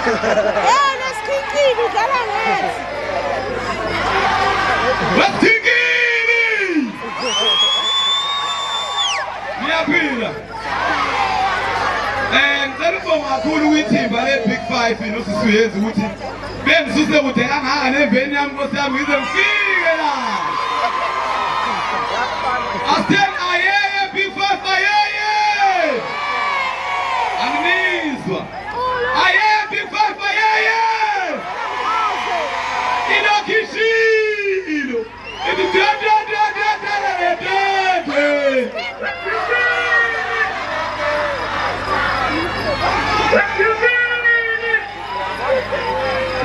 Nesikhikili udlala ngathi. Wesikhikili! Ngiyaphila. Ngicela ukubonga kakhulu kwithimba le-Big Five nosisi uyenza ukuthi bengisuse kude kangaka neveni yami Nkosi yami ngize ngifike la. Asitheni ayeye Big Five ayeye! Anginizwa. Ayeye Big Five ayeye! Inokishilo!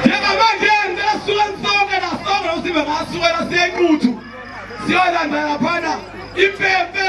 Njengamanje ngisuka nisonke nasonke usibe ngasuka siyenquthu. Siyolanda laphana impempe